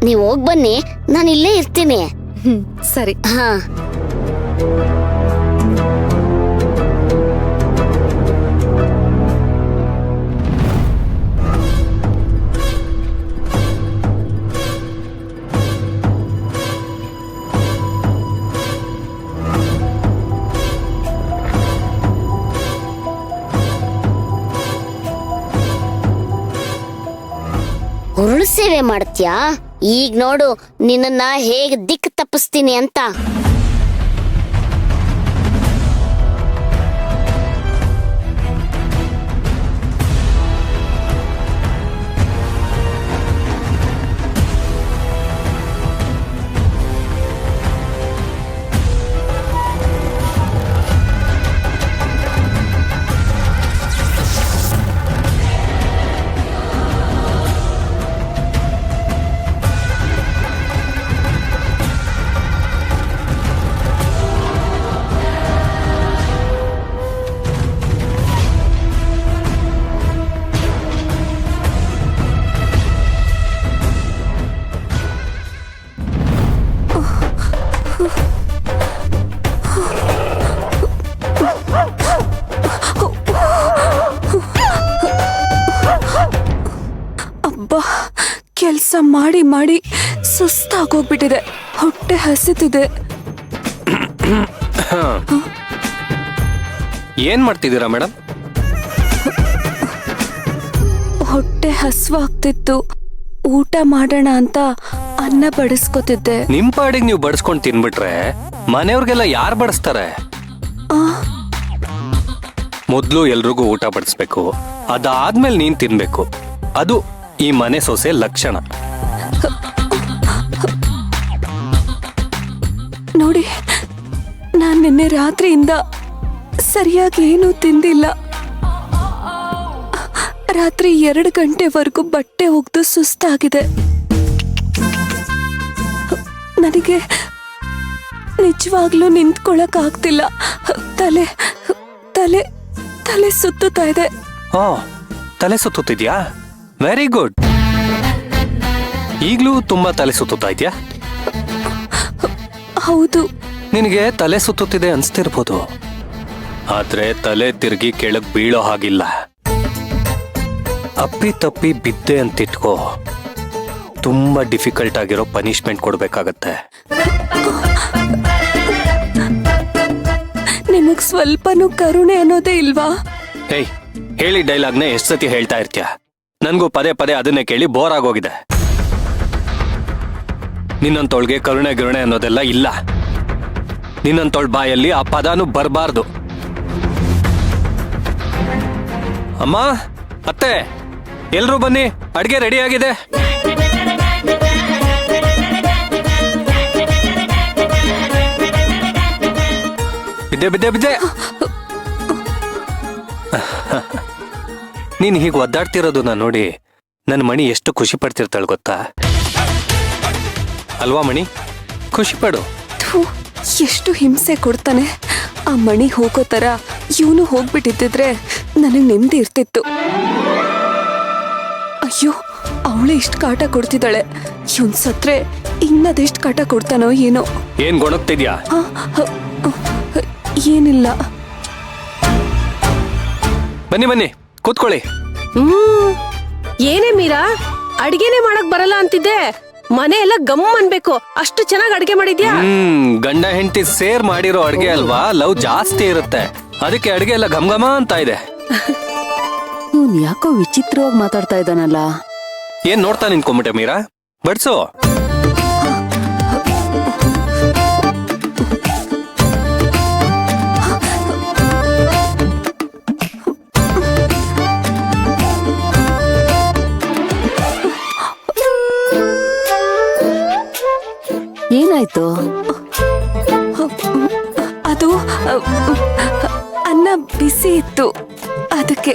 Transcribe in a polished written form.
ನೀವ್ ಹೋಗ್ ಬನ್ನಿ, ನಾನು ಇಲ್ಲೇ ಇರ್ತೀನಿ. ಸರಿ. ಹಾ. ಉರುಳು ಸೇವೆ ಮಾಡ್ತೀಯಾ? ಈಗ ನೋಡು ನಿನ್ನ ಹೇಗ್ ದಿಕ್ ತಪ್ಪಿಸ್ತೀನಿ ಅಂತ. ಕೆಲಸ ಮಾಡಿ ಮಾಡಿ ಸುಸ್ತಾಗೋಗ್ಬಿಟ್ಟಿದೆ, ಹೊಟ್ಟೆ ಹಸಿತಿದೆ. ಏನ್ ಮಾಡ್ತಿದ್ದೀರಾ ಮೇಡಮ್? ಹೊಟ್ಟೆ ಹಸುವಾಗ್ತಿತ್ತು, ಊಟ ಮಾಡೋಣ ಅಂತ ಅನ್ನ ಬಡಿಸ್ಕೊತಿದ್ದೆ. ನಿಮ್ ಪಾಡಿಗೆ ನೀವು ಬಡಿಸ್ಕೊಂಡು ತಿನ್ಬಿಟ್ರೆ ಮನೆಯವ್ರಿಗೆಲ್ಲ ಯಾರು ಬಡಿಸ್ತಾರೆ? ಮೊದ್ಲು ಎಲ್ರಿಗೂ ಊಟ ಬಡಿಸ್ಬೇಕು, ಅದಾದ್ಮೇಲೆ ನೀನ್ ತಿನ್ಬೇಕು. ಅದು ಈ ಮನೆ ಸೊಸೆ ಲಕ್ಷಣ. ನೋಡಿ, ನಾನ್ ನಿನ್ನೆ ರಾತ್ರಿಯಿಂದ ಸರಿಯಾಗಿ ಏನೂ ತಿಂದಿಲ್ಲ. ರಾತ್ರಿ 2 ಗಂಟೆವರೆಗೂ ಬಟ್ಟೆ ಒಗ್ದು ಸುಸ್ತಾಗಿದೆ. ನನಗೆ ನಿಜವಾಗ್ಲೂ ನಿಂತ್ಕೊಳಕ್ ಆಗ್ತಿಲ್ಲ. ತಲೆ ತಲೆ ತಲೆ ಸುತ್ತುತ್ತಾ ಇದೆ. ತಲೆ ಸುತ್ತುತ್ತಿದ್ಯಾ? Very good. ಈಗ್ಲೂ ತುಂಬಾ ತಲೆ ಸುತ್ತುತ್ತಾ ಇದ್ಯಾ? ಹೌದು. ನಿನಗೆ ತಲೆ ಸುತ್ತುತ್ತಿದೆ ಅನ್ಸ್ತಿರ್ಬೋದು, ಆದ್ರೆ ತಲೆ ತಿರುಗಿ ಕೆಳಗ್ ಬೀಳೋ ಹಾಗಿಲ್ಲ. ಅಪ್ಪಿ ತಪ್ಪಿ ಬಿದ್ದೆ ಅಂತಿಟ್ಕೋ, ತುಂಬಾ ಡಿಫಿಕಲ್ಟ್ ಆಗಿರೋ ಪನಿಷ್ಮೆಂಟ್ ಕೊಡ್ಬೇಕಾಗತ್ತೆ. ನಿಮಗ್ ಸ್ವಲ್ಪನೂ ಕರುಣೆ ಅನ್ನೋದೇ ಇಲ್ವಾ? ಏಯ್, ಹೇಳಿ ಡೈಲಾಗ್ನ ಎಷ್ಟ್ ಸತಿ ಹೇಳ್ತಾ ಇರ್ತೀಯ? ನನ್ಗೂ ಪದೇ ಪದೇ ಅದನ್ನೇ ಕೇಳಿ ಬೋರ್ ಆಗೋಗಿದೆ. ನಿನ್ನಂತೊಳ್ಗೆ ಕರುಣೆ ಗಿರುಣೆ ಅನ್ನೋದೆಲ್ಲ ಇಲ್ಲ. ನಿನ್ನಂತೊಳ್ ಬಾಯಲ್ಲಿ ಆ ಪದಾನು ಬರಬಾರ್ದು. ಅಮ್ಮ, ಅತ್ತೆ, ಎಲ್ರೂ ಬನ್ನಿ, ಅಡ್ಗೆ ರೆಡಿ ಆಗಿದೆ. ಬಿದ್ದೆ ಬಿದ್ದೆ ಬಿದ್ದೆ. ನೀನ್ ಹೀಗೆ ಒದ್ದಾಡ್ತಿರೋದನ್ನ ನೋಡಿ ನನ್ನ ಮಣಿ ಎಷ್ಟು ಖುಷಿ ಪಡ್ತಿರ್ತಾಳೆ ಗೊತ್ತಾ? ಅಲ್ವಾ ಮಣಿ? ಖುಷಿ ಪಡು. ಎಷ್ಟು ಹಿಂಸೆ ಕೊಡ್ತಾನೆ. ಆ ಮಣಿ ಹೋಗೋ ತರ ಇವನು ಹೋಗ್ಬಿಟ್ಟಿದ್ರೆ ನನಗ್ ನೆಮ್ಮದಿ ಇರ್ತಿತ್ತು. ಅಯ್ಯೋ, ಅವಳೆ ಇಷ್ಟು ಕಾಟ ಕೊಡ್ತಿದ್ದಾಳೆ. ಇವನ್ ಸತ್ರೆ ಇನ್ನದೆಷ್ಟು ಕಾಟ ಕೊಡ್ತಾನೋ ಏನೋ. ಏನ್ ಗೊಣಗ್ತಿದ್ಯಾ? ಏನಿಲ್ಲ. ಬನ್ನಿ ಬನ್ನಿ, ಕೂತ್ಕೊಳ್ಳಿ. ಏನೇ ಮೀರಾ, ಅಡ್ಗೆನೆ ಮಾಡಕ್ ಬರಲ್ಲ ಅಂತಿದ್ದೆ. ಮನೆ ಎಲ್ಲ ಗಮ್ ಅನ್ಬೇಕು, ಅಷ್ಟು ಚೆನ್ನಾಗಿ ಅಡ್ಗೆ ಮಾಡಿದ್ಯಾ. ಗಂಡ ಹೆಂಡತಿ ಸೇರ್ ಮಾಡಿರೋ ಅಡ್ಗೆ ಅಲ್ವಾ, ಲವ್ ಜಾಸ್ತಿ ಇರುತ್ತೆ, ಅದಕ್ಕೆ ಅಡ್ಗೆ ಎಲ್ಲ ಘಮ್ ಘಮ ಅಂತ ಇದೆ. ಇವ್ನ್ ಯಾಕೋ ವಿಚಿತ್ರವಾಗಿ ಮಾತಾಡ್ತಾ ಇದ್ದಾನಲ್ಲ. ಏನ್ ನೋಡ್ತಾ ನಿಂತ್ಕೊಂಬಿಟ್ಟೆ ಮೀರಾ? ಬಡ್ಸು. ಏನಾಯ್ತು? ಅದು ಅನ್ನ ಬಿಸಿ ಇತ್ತು, ಅದಕ್ಕೆ.